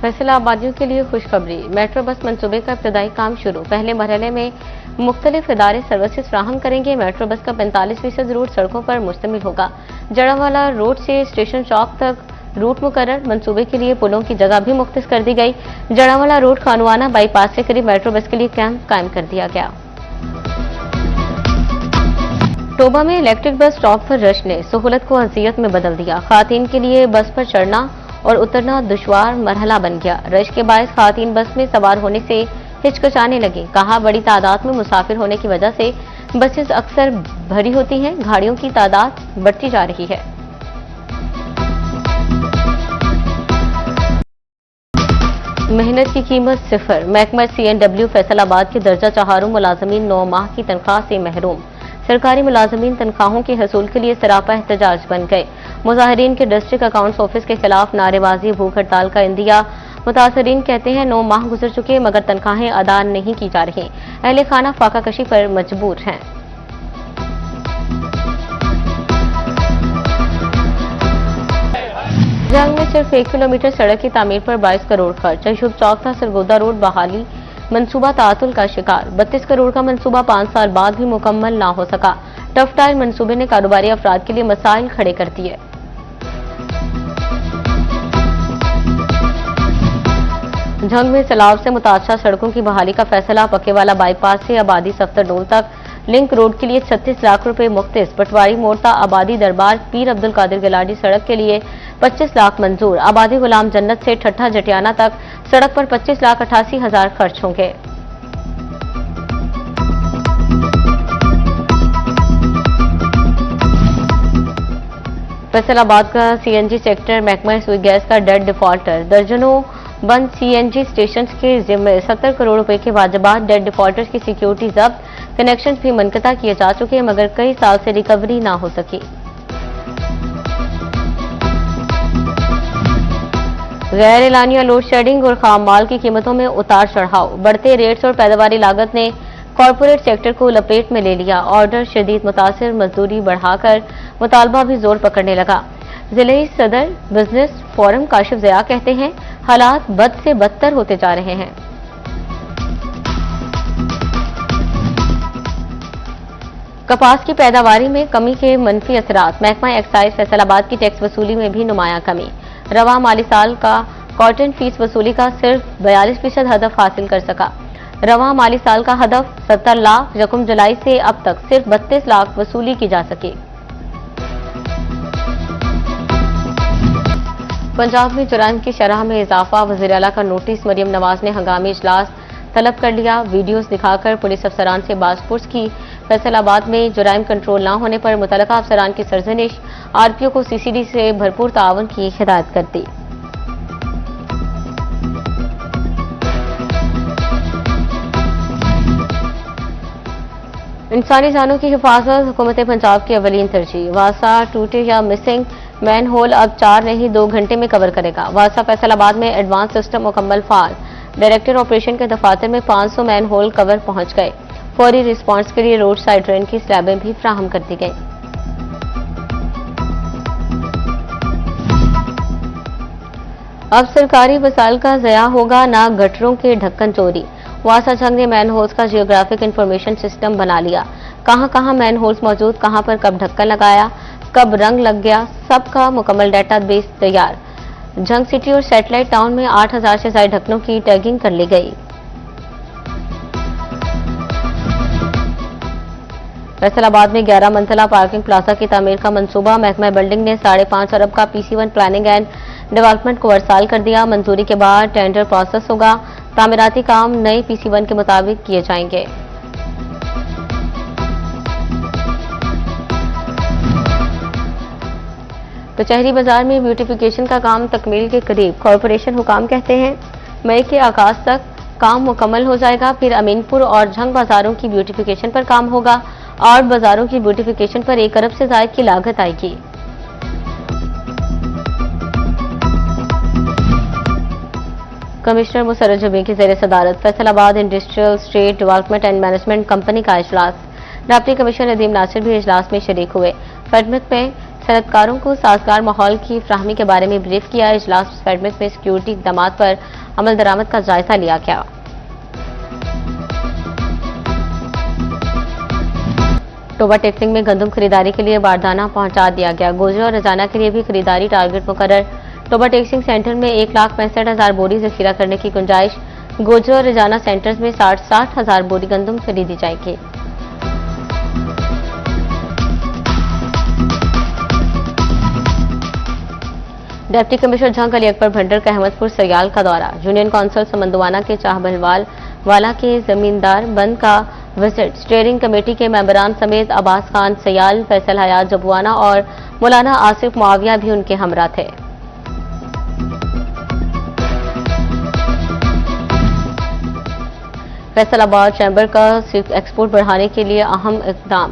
फैसलाबादियों के लिए खुशखबरी। मेट्रो बस मंसूबे का इब्तदाई काम शुरू। पहले मरहले में मुख्तलिफ इदारे सर्विसेज फ्राहम करेंगे। मेट्रो बस का 45% रूट सड़कों पर मुश्तमिल होगा। जड़ावाला रोड से स्टेशन चौक तक रूट मुकर्रर। मंसूबे के लिए पुलों की जगह भी मुख्तस कर दी गई। जड़ावाला रोड खानुआना बाईपास से करीब मेट्रो बस के लिए कैंप कायम कर दिया गया। टोबा में इलेक्ट्रिक बस स्टॉप पर रश ने सहूलत को अजियत में बदल दिया। खातीन के लिए बस पर चढ़ना और उतरना दुश्वार मरहला बन गया। रश के बायस खातीन बस में सवार होने से हिचकिचाने लगी। कहा, बड़ी तादाद में मुसाफिर होने की वजह से बसेस अक्सर भरी होती हैं। गाड़ियों की तादाद बढ़ती जा रही है। मेहनत की कीमत सिफर। महकमा CNW फैसलाबाद के दर्जा चहारों मुलाजमीन 9 माह की तनख्वाह से महरूम। सरकारी मुलाजमीन तनख्वाहों के हसूल के लिए सरापा एहतजाज बन गए। मुजाहिरीन के डिस्ट्रिक्ट अकाउंट्स ऑफिस के खिलाफ नारेबाजी, भूख हड़ताल का इंदिया। मुतासरीन कहते हैं 9 माह गुजर चुके मगर तनख्वाहें अदा नहीं की जा रही। अहले खाना फाका कशी पर मजबूर हैं। जंग में सिर्फ 1 किलोमीटर सड़क की तामीर पर 22 करोड़ खर्च। अशोक चौक था सरगोदा रोड बहाली मंसूबा तातुल का शिकार। 32 करोड़ का मंसूबा 5 साल बाद भी मुकम्मल ना हो सका। टफ टाइल मंसूबे ने कारोबारी अफराद के लिए मसाइल खड़े कर दिए। जंग में सैलाब से मुतासरा सड़कों की बहाली का फैसला। पक्केवाला बाईपास से आबादी सफ्तर डोल तक लिंक रोड के लिए 36 लाख रुपए मुख्तिस। पटवारी मोड़ता आबादी दरबार पीर अब्दुल कादिर गिलाडी सड़क के लिए 25 लाख मंजूर। आबादी गुलाम जन्नत से ठट्ठा जटियाना तक सड़क पर 25,88,000 खर्च होंगे। फैसलाबाद का CNG सेक्टर महकमा सुई गैस का डेड डिफॉल्टर। दर्जनों बंद CNG स्टेशन के जिम्मे 70 करोड़ रुपए के वाजबात। डेड डिफॉल्टर्स की सिक्योरिटी जब्त, कनेक्शन भी मुनक़ता किए जा चुके हैं मगर कई साल से रिकवरी ना हो सकी। गैर एलानिया लोड शेडिंग और खाम माल की कीमतों में उतार चढ़ाव। बढ़ते रेट्स और पैदावारी लागत ने कॉरपोरेट सेक्टर को लपेट में ले लिया। ऑर्डर शदीद मुतासिर, मजदूरी बढ़ाकर मुतालबा भी जोर पकड़ने लगा। जिले सदर बिजनेस फोरम काशिफ ज़िया कहते हैं हालात बद से बदतर होते जा रहे हैं। कपास की पैदावारी में कमी के मनफी असरात। महकमा एक्साइज फैसलाबाद की टैक्स वसूली में भी नुमाया कमी। रवा माली साल का कॉटन फीस वसूली का सिर्फ 42% हदफ हासिल कर सका। रवा माली साल का हदफ 70 लाख। यकम जुलाई से अब तक सिर्फ 32 लाख वसूली की जा सकी। पंजाब में जुराइम की शरह में इजाफा। वज़ीर आला का नोटिस। मरियम नवाज ने हंगामी इजलास तलब कर लिया। वीडियोस दिखाकर पुलिस अफसरान से बासपुर्स की। फैसलाबाद में जुराइम कंट्रोल न होने पर मुतलका अफसरान की सरजनिश। RPO को CCD से भरपूर ताउन की हिदायत कर दी। इंसानी जानों की हिफाजत हुकूमत पंजाब की अवलीन तरजीह। वासा टूटे या मिसिंग मैन होल अब 4 नहीं 2 घंटे में कवर करेगा। वासा फैसलाबाद में एडवांस सिस्टम मुकम्मल फाल। डायरेक्टर ऑपरेशन के दफातर में 500 मैन होल कवर पहुंच गए। फौरी रिस्पांस के लिए रोड साइड ड्रेन की स्लैबें भी फ्राहम कर दी गई। अब सरकारी वसाइल का ज़या होगा ना गटरों के ढक्कन चोरी। वासा जंग ने मैन होल्स का जियोग्राफिक इंफॉर्मेशन सिस्टम बना लिया। कहां कहां मैन होल्स मौजूद, कहां पर कब ढक्कन लगाया, कब रंग लग गया, सबका मुकम्मल डेटाबेस तैयार। जंग सिटी और सैटेलाइट टाउन में 8000 से ज्यादा ढक्कनों की टैगिंग कर ली गई। फैसलाबाद में 11 मंजिला पार्किंग प्लाजा की तामीर का मंसूबा। महकमा बिल्डिंग ने 5.5 अरब का PC1 प्लानिंग एंड डेवलपमेंट को अरसाल कर दिया। मंजूरी के बाद टेंडर प्रोसेस होगा। तामीराती काम नए PC1 के मुताबिक किए जाएंगे। कचहरी बाजार में ब्यूटिफिकेशन का काम तकमील के करीब। कॉरपोरेशन हुकाम कहते हैं मई के आगाज तक काम मुकम्मल हो जाएगा। फिर अमीनपुर और झंग बाजारों की ब्यूटिफिकेशन पर काम होगा। और बाजारों की ब्यूटिफिकेशन पर 1 अरब से ज्यादा की लागत आएगी। कमिश्नर मुसर्रत जमी की ज़ेर सदारत Faisalabad industrial state development and management company का इजलास। डिप्टी कमिश्नर नदीम नासिर भी इजलास में शरीक हुए। खिदमत में सनतकारों को साजगार माहौल की फ्राहमी के बारे में ब्रीफ किया। इजलास फेडमिक में सिक्योरिटी इकदाम पर अमल दरामद का जायजा लिया गया। टोबा टेक्सिंग में गंदम खरीदारी के लिए बारदाना पहुंचा दिया गया। गोजरा और रजाना के लिए भी खरीदारी टारगेट मुकर्रर। टोबा टेक्सिंग सेंटर में 1,65,000 बोरी जखीरा करने की गुंजाइश। गोजरा और रजाना सेंटर्स में 60,000 बोरी गंदम खरीदी जाएगी। डिप्टी कमिश्नर जंग अली अकबर भंडर का अहमदपुर सयाल का दौरा। यूनियन काउंसिल समंदवाना के चाहबलवाल वाला के जमींदार बंद का विजिट। स्टीयरिंग कमेटी के मेंबरान समेत अब्बास खान सयाल, फैसल हयात जबुआना और मौलाना आसिफ मुआविया भी उनके हमरा थे। फैसलाबाद चैम्बर का एक्सपोर्ट बढ़ाने के लिए अहम इकदाम।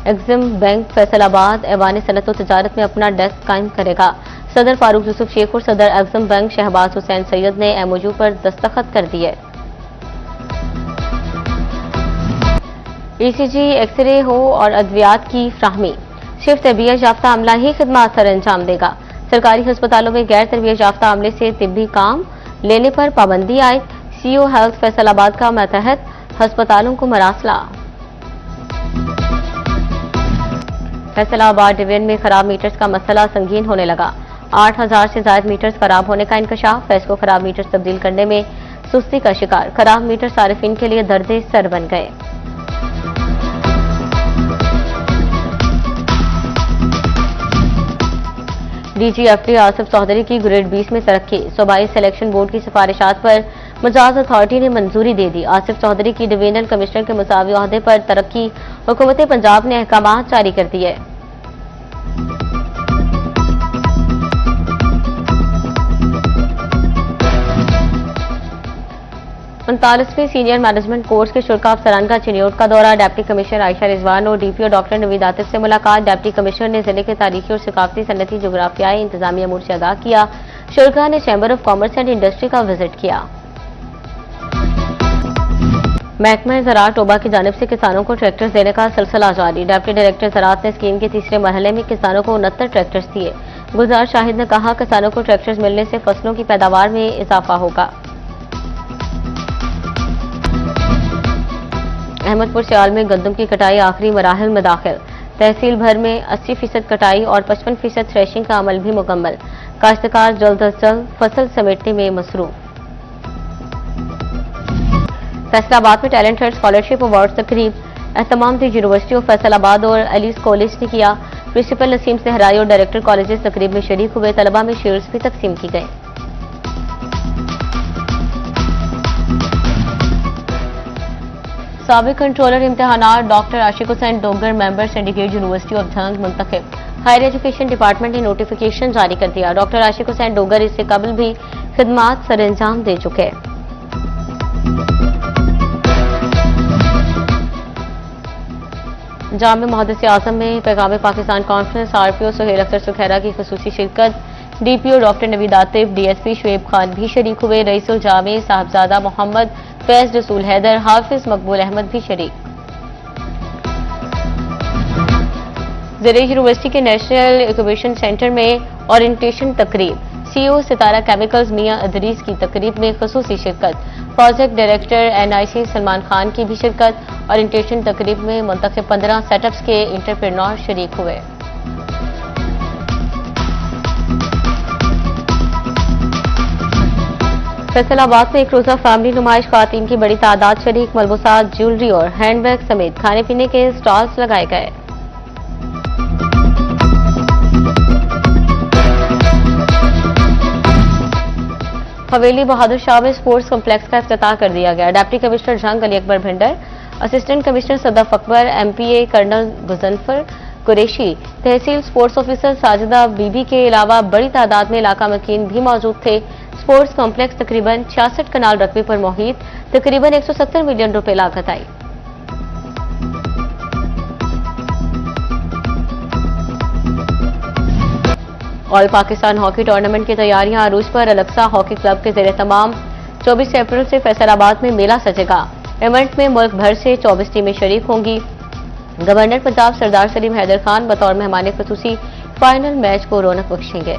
एग्जिम बैंक फैसलाबाद ऐवान सनत व तजारत में अपना डेस्क कायम करेगा। सदर फारूक यूसुफ शेख और सदर एग्जिम बैंक शहबाज हुसैन सैयद ने एमओयू पर दस्तखत कर दिए। ईसीजी, एक्सरे हो और अद्वियात की फ्राहमी। सिर्फ तरबियत याफ्ता अमला ही खिदमत सर अंजाम देगा। सरकारी अस्पतालों में गैर तरबियत याफ्ता अमले से तिब्बी काम लेने पर पाबंदी आए। सीओ हेल्थ फैसलाबाद का मातहत अस्पतालों को मरासला। फैसलाबाद डिवीजन में खराब मीटर्स का मसला संगीन होने लगा। 8,000 से ज्यादा मीटर्स खराब होने का इंकशाफ। फैस को खराब मीटर्स तब्दील करने में सुस्ती का शिकार। खराब मीटर सारिफिन के लिए दर्दे सर बन गए। डीजीएफटी आसिफ चौधरी की ग्रेड 20 में तरक्की। सूबाई सिलेक्शन बोर्ड की सिफारिशात पर मजाज अथॉरिटी ने मंजूरी दे दी। आसिफ चौधरी की डिवीजनल कमिश्नर के मुसावी ओहदे पर तरक्की। हुकूमत पंजाब ने अहकामात जारी कर दिए। 39वें सीनियर मैनेजमेंट कोर्स के शुल्का अफसरान का चिन्योट का दौरा। डिप्टी कमिश्नर आयशा रिजवान और डीपीओ डॉक्टर नवीद आतिफ से मुलाकात। डिप्टी कमिश्नर ने जिले के तारीखी और सकाफती सनती जोग्राफियाई इंतजामी अमूर से आगाह किया। शुल्का ने chamber of commerce and industry का विजिट किया। महकमा ज़राअत टोबा की जानिब से किसानों को ट्रैक्टर्स देने का सिलसिला जारी। डिप्टी डायरेक्टर ज़राअत ने स्कीम के तीसरे मरहले में किसानों को 69 ट्रैक्टर्स दिए। गुलजार शाहिद ने कहा, किसानों को ट्रैक्टर्स मिलने से फसलों की पैदावार में इजाफा होगा। अहमदपुर सियाल में गंदम की कटाई आखिरी मराहल में दाखिल। तहसील भर में 80% कटाई और 55% थ्रेशिंग का अमल भी मुकम्मल। काश्तकार जल्द अज जल्द फसल समेटने में मसरूफ। फैसलाबाद में टैलेंट हंट स्कॉलरशिप अवार्ड तकरीब। एहतमाम यूनिवर्सिटी ऑफ फैसलाबाद और अलीस कॉलेज ने किया। प्रिंसिपल नसीम सहराई और डायरेक्टर कॉलेजेस तकरीब में शरीक हुए। तलबा में शेयर्स भी तकसीम की गई। साबिक कंट्रोलर इम्तिहानात doctor Ashiq Hussain Dogar member syndicate university of Jhang मुंतखब। हायर एजुकेशन डिपार्टमेंट ने नोटिफिकेशन जारी कर दिया। डॉक्टर आशिक हुसैन डोगर इससे कबल भी खिदमात सरअंजाम दे चुके। जामे मुहद्दिस आजम में पैगाम पाकिस्तान कॉन्फ्रेंस। आरपीओ सुहेल अख्तर सुखैरा की खुसूसी शिरकत। DPO doctor Naveed Atif, DSP Shoaib Khan भी शरीक हुए। रईसुल जामे साहबजादा मोहम्मद फैज रसूल हैदर, हाफिज मकबूल अहमद भी शरीक। ज़रिए यूनिवर्सिटी के नेशनल इंक्यूबेशन सेंटर में ओरिएंटेशन तकरीब। सीईओ सितारा केमिकल्स मियां अदरीस की तकरीब में खुसूसी शिरकत। Project director NIC Salman Khan की भी शिरकत। ओरिएंटेशन तकरीब में मुंतखब 15 सेटअप्स के एंटरप्रेन्योर शरीक हुए। फैसलाबाद में एक रोजा फैमिली नुमाइश। खातन की बड़ी तादाद शरीक। मलबूसात, ज्वेलरी और हैंडबैग समेत खाने पीने के स्टॉल्स लगाए गए। हवेली बहादुर शाह में स्पोर्ट्स कॉम्प्लेक्स का इफ्तिताह कर दिया गया। Deputy commissioner Jang Ali Akbar Bhandar, assistant commissioner Sadaf Akbar, MPA colonel Ghazanfar Qureshi, तहसील स्पोर्ट्स ऑफिसर साजिदा बीबी के अलावा बड़ी तादाद में इलाका मकीन भी मौजूद थे। स्पोर्ट्स कॉम्प्लेक्स तकरीबन 66 कनाल रकबे पर मुहित। तकरीबन 170 मिलियन रुपए लागत आई। ऑल पाकिस्तान हॉकी टूर्नामेंट की तैयारियां अरूज पर। अलक्सा हॉकी क्लब के ज़ेरे तमाम 24 अप्रैल से फैसलाबाद में मेला सजेगा। इवेंट में मुल्क भर से 24 टीमें शरीक होंगी। गवर्नर पंजाब सरदार सलीम हैदर खान बतौर मेहमान खुसूसी फाइनल मैच को रौनक बख्शेंगे।